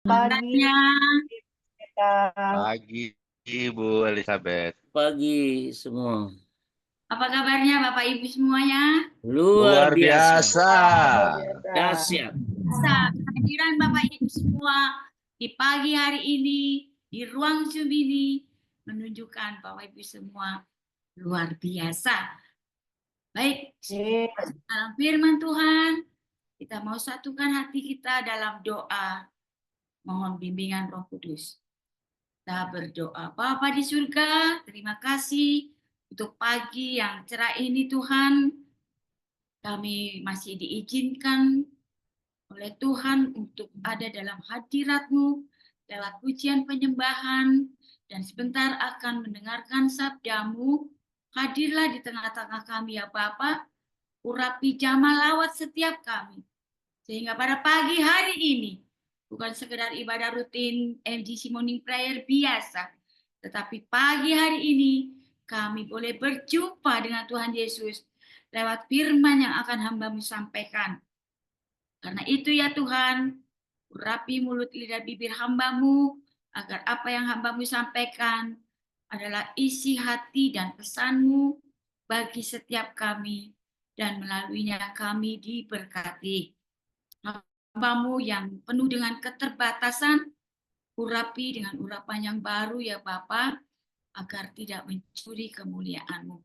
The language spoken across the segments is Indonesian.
Pagi, Kabarnya, Kang. Pagi, Ibu Elizabeth. Pagi semua. apa kabarnya Bapak Ibu semuanya? Luar Luar biasa. biasa. Luar biasa. Dahsyat. Kehadiran Bapak Ibu semua di pagi hari ini, di ruang Zoom ini, menunjukkan Bapak Ibu semua luar biasa. Baik, dalam firman Tuhan, kita mau satukan hati kita dalam doa, mohon bimbingan Roh Kudus. Kita berdoa, Bapa di surga, terima kasih untuk pagi yang cerah ini Tuhan. Kami masih diizinkan oleh Tuhan untuk ada dalam hadirat-Mu, dalam pujian penyembahan, dan sebentar akan mendengarkan sabda-Mu. Hadirlah di tengah-tengah kami ya Bapa, urapi jamah lawat setiap kami. Sehingga pada pagi hari ini, bukan sekedar ibadah rutin MGC Morning Prayer biasa, tetapi pagi hari ini kami boleh berjumpa dengan Tuhan Yesus lewat firman yang akan hamba-Mu sampaikan. Karena itu ya Tuhan, urapi mulut lidah bibir hamba-Mu, agar apa yang hamba-Mu sampaikan adalah isi hati dan pesan-Mu bagi setiap kami, dan melaluinya kami diberkati. Hamba-Mu yang penuh dengan keterbatasan, urapi dengan urapan yang baru ya Bapa, agar tidak mencuri kemuliaan-Mu.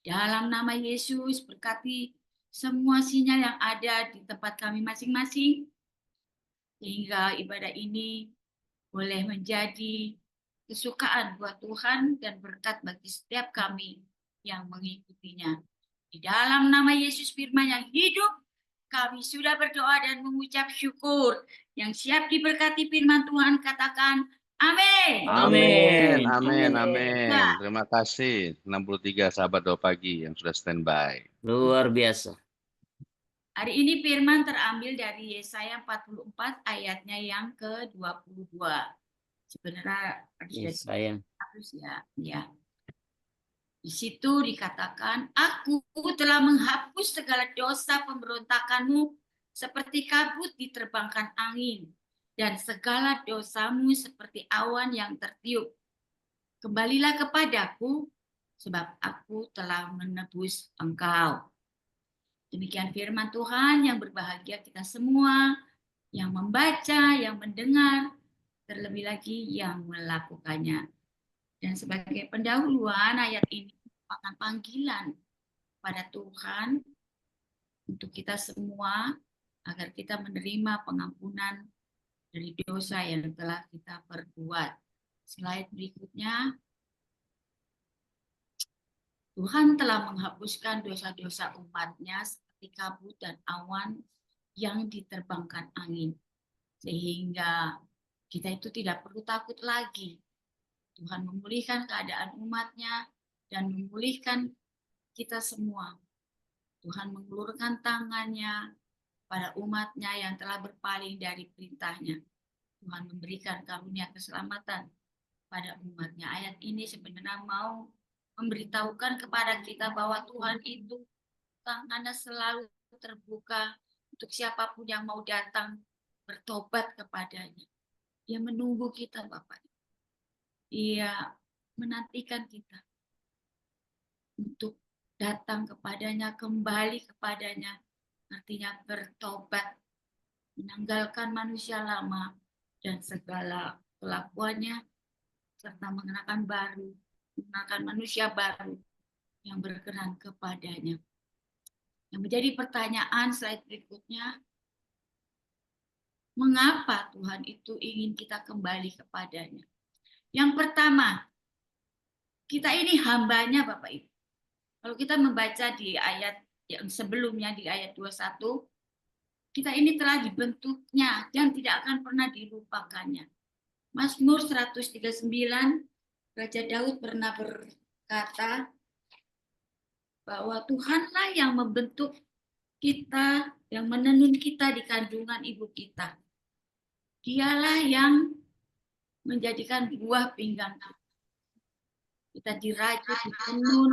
Dalam nama Yesus, berkati semua sinyal yang ada di tempat kami masing-masing, sehingga ibadah ini boleh menjadi kesukaan buat Tuhan dan berkat bagi setiap kami yang mengikutinya. Di dalam nama Yesus firman yang hidup, kami sudah berdoa dan mengucap syukur. Yang siap diberkati firman Tuhan katakan amin. Amin, Amin. amin, Amin. amin. Terima kasih 63 sahabat doa pagi yang sudah standby. Luar biasa. Hari ini firman terambil dari Yesaya 44 ayatnya yang ke-22. Sebenarnya Yesaya. harus ya. Di situ dikatakan, aku telah menghapus segala dosa pemberontakanmu seperti kabut diterbangkan angin, dan segala dosamu seperti awan yang tertiup. Kembalilah kepadaku, sebab aku telah menebus engkau. Demikian firman Tuhan. Yang berbahagia kita semua, yang membaca, yang mendengar, terlebih lagi yang melakukannya. Dan sebagai pendahuluan, ayat ini merupakan panggilan pada Tuhan untuk kita semua agar kita menerima pengampunan dari dosa yang telah kita perbuat. Slide berikutnya. Tuhan telah menghapuskan dosa-dosa umat-Nya seperti kabut dan awan yang diterbangkan angin. Sehingga kita itu tidak perlu takut lagi. Tuhan memulihkan keadaan umat-Nya dan memulihkan kita semua. Tuhan mengulurkan tangannya pada umat-Nya yang telah berpaling dari perintah-Nya. Tuhan memberikan karunia keselamatan pada umat-Nya. Ayat ini sebenarnya mau memberitahukan kepada kita bahwa Tuhan itu tangannya selalu terbuka untuk siapapun yang mau datang bertobat kepadanya. Dia menunggu kita, Bapak. Dia menantikan kita untuk datang kepadanya, kembali kepadanya, artinya bertobat, menanggalkan manusia lama dan segala kelakuannya, serta mengenakan manusia baru yang berkenan kepadanya. Yang menjadi pertanyaan slide berikutnya, mengapa Tuhan itu ingin kita kembali kepadanya? Yang pertama, kita ini hambanya Bapak Ibu. Kalau kita membaca di ayat yang sebelumnya, di ayat 21, kita ini telah dibentuknya dan tidak akan pernah dilupakannya. Mazmur 139, Raja Daud pernah berkata bahwa Tuhanlah yang membentuk kita, yang menenun kita di kandungan ibu kita. Dialah yang menjadikan buah pinggang kita. Kita dirajut, ditenun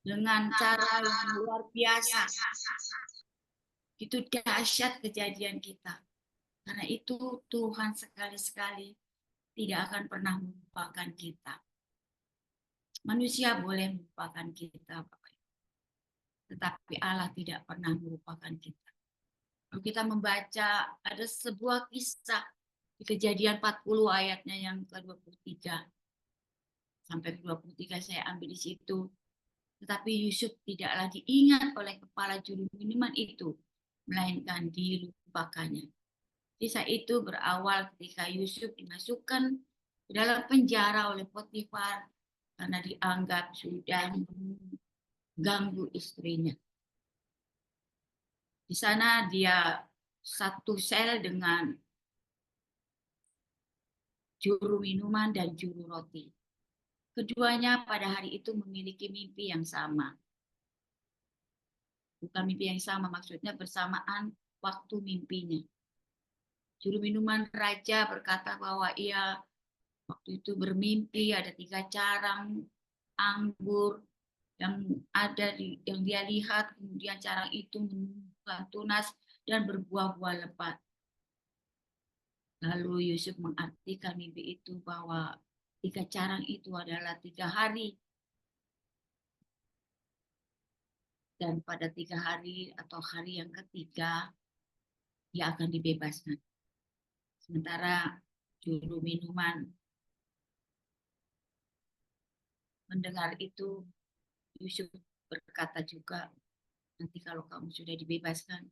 dengan cara yang luar biasa. Itu dahsyat kejadian kita. Karena itu Tuhan sekali-sekali tidak akan pernah melupakan kita. Manusia boleh melupakan kita, Bapak Ibu, tetapi Allah tidak pernah melupakan kita. Kalau kita membaca ada sebuah kisah di Kejadian 40 ayatnya yang ke-23 sampai ke-23 saya ambil di situ. Tetapi Yusuf tidaklah diingat oleh kepala juru minuman itu, melainkan dilupakannya. Kisah itu berawal ketika Yusuf dimasukkan ke dalam penjara oleh Potifar karena dianggap sudah mengganggu istrinya. Di sana dia satu sel dengan juru minuman dan juru roti. Keduanya pada hari itu memiliki mimpi yang sama. Bukan mimpi yang sama, maksudnya bersamaan waktu mimpinya. Juru minuman raja berkata bahwa ia waktu itu bermimpi ada 3 carang anggur yang yang dia lihat, kemudian carang itu menumbuhkan tunas dan berbuah-buah lebat. Lalu Yusuf mengartikan mimpi itu bahwa 3 carang itu adalah 3 hari. Dan pada 3 hari atau hari yang ketiga, dia akan dibebaskan. Sementara juru minuman mendengar itu, Yusuf berkata juga, nanti kalau kamu sudah dibebaskan,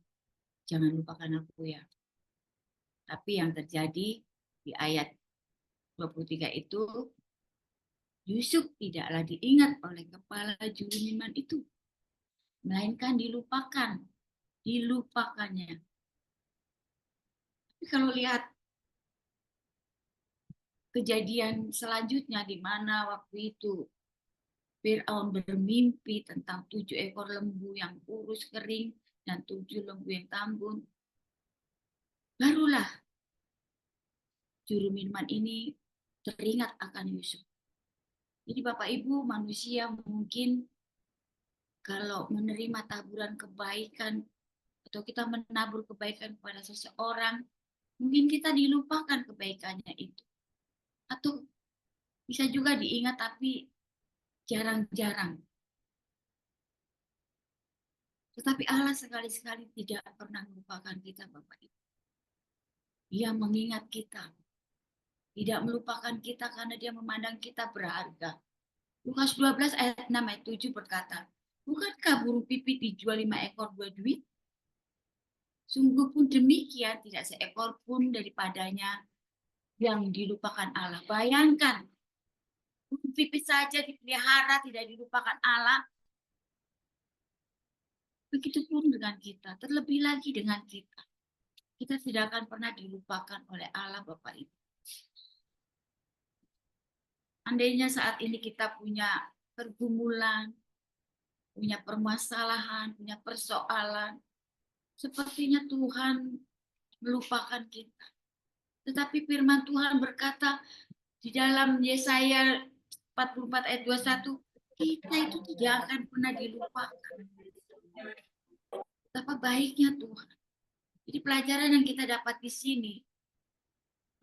jangan lupakan aku ya. Tapi yang terjadi di ayat 23 itu, Yusuf tidaklah diingat oleh kepala juru minuman itu, melainkan dilupakannya. Tapi kalau lihat kejadian selanjutnya di mana waktu itu Fir'aun bermimpi tentang 7 ekor lembu yang kurus kering dan 7 lembu yang tambun. Barulah juru minuman ini teringat akan Yusuf. Jadi Bapak Ibu, manusia mungkin kalau menerima taburan kebaikan atau kita menabur kebaikan kepada seseorang, mungkin kita dilupakan kebaikannya itu. Atau bisa juga diingat tapi jarang-jarang. Tetapi Allah sekali-sekali tidak pernah melupakan kita, Bapak Ibu. Dia mengingat kita. Tidak melupakan kita karena dia memandang kita berharga. Lukas 12 ayat 6 ayat 7 berkata, bukankah burung pipit dijual 5 ekor 2 duit? Sungguh pun demikian tidak seekor pun daripadanya yang dilupakan Allah. Bayangkan, burung pipit saja dipelihara tidak dilupakan Allah. Begitupun dengan kita, terlebih lagi dengan kita. Kita tidak akan pernah dilupakan oleh Allah, Bapak Ibu. Andainya saat ini kita punya pergumulan, punya permasalahan, punya persoalan, sepertinya Tuhan melupakan kita. Tetapi firman Tuhan berkata di dalam Yesaya 44 ayat 21, kita itu tidak akan pernah dilupakan. Betapa baiknya Tuhan. Jadi pelajaran yang kita dapat di sini,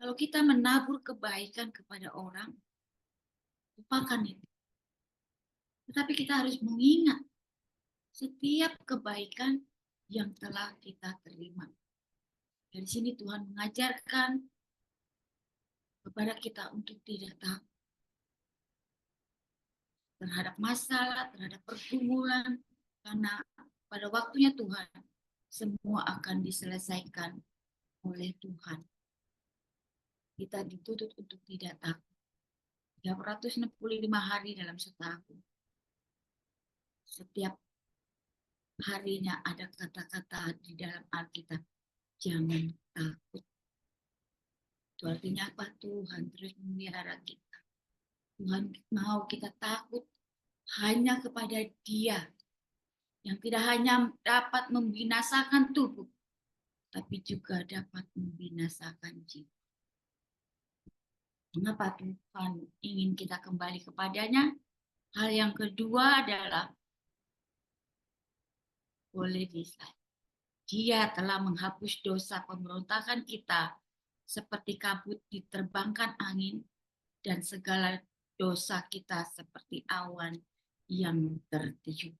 kalau kita menabur kebaikan kepada orang, lupakan itu. Tetapi kita harus mengingat setiap kebaikan yang telah kita terima. Dari sini Tuhan mengajarkan kepada kita untuk tidak takut terhadap masalah, terhadap pergumulan, karena pada waktunya Tuhan semua akan diselesaikan oleh Tuhan. Kita dituntut untuk tidak takut. 365 hari dalam setahun. Setiap harinya ada kata-kata di dalam Alkitab, jangan takut. Itu artinya apa? Tuhan terus memelihara kita. Tuhan mau kita takut hanya kepada Dia yang tidak hanya dapat membinasakan tubuh, tapi juga dapat membinasakan jiwa. Mengapa Tuhan ingin kita kembali kepadanya? Hal yang kedua adalah boleh di-slide. Dia telah menghapus dosa pemberontakan kita seperti kabut diterbangkan angin, dan segala dosa kita seperti awan yang tertiup.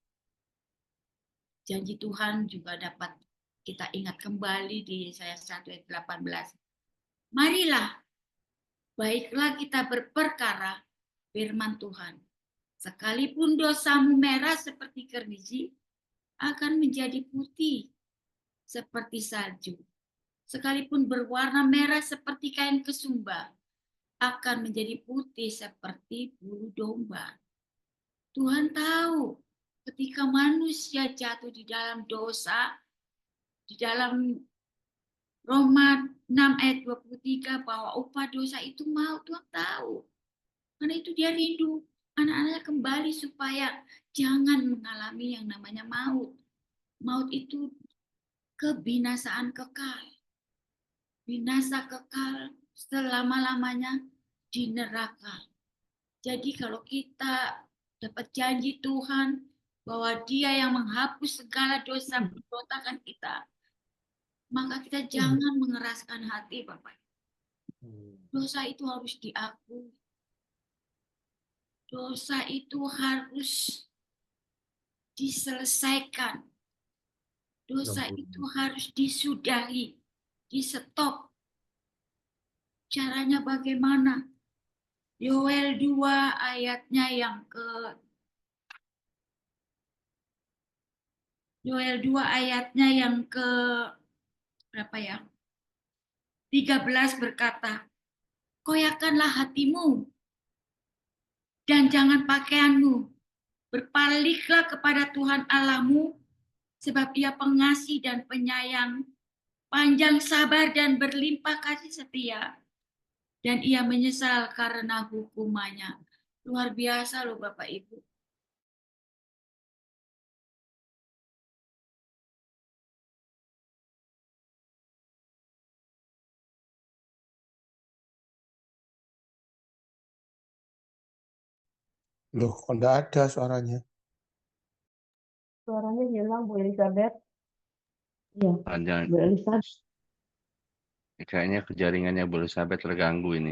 Janji Tuhan juga dapat kita ingat kembali di Yesaya 1 ayat 18. Marilah, baiklah kita berperkara, firman Tuhan. Sekalipun dosamu merah seperti kerdisi, akan menjadi putih seperti salju. Sekalipun berwarna merah seperti kain kesumba, akan menjadi putih seperti bulu domba. Tuhan tahu ketika manusia jatuh di dalam dosa, di dalam Roma 6 ayat 23 bahwa upah dosa itu maut. Tuhan tahu. Karena itu dia rindu anak-anaknya kembali supaya jangan mengalami yang namanya maut. Maut itu kebinasaan kekal. Binasa kekal selama-lamanya di neraka. Jadi kalau kita dapat janji Tuhan bahwa Dia yang menghapus segala dosa pemberontakan kita, maka kita jangan mengeraskan hati, Bapak. Dosa itu harus diakui. Dosa itu harus diselesaikan. Dosa itu harus disudahi, di-stop. Caranya bagaimana? Yoel 2 ayatnya yang ke Yoel 2 ayatnya yang ke berapa ya? 13 berkata, koyakanlah hatimu dan jangan pakaianmu. Berpaliklah kepada Tuhan Allahmu, sebab Ia pengasih dan penyayang, panjang sabar dan berlimpah kasih setia, dan Ia menyesal karena hukumannya. Luar biasa loh Bapak Ibu. Loh, kok enggak ada suaranya? Suaranya hilang, Bu Elizabeth. Iya, Panjang. Bu Elizabeth. Kayaknya jaringannya Bu Elizabeth terganggu ini.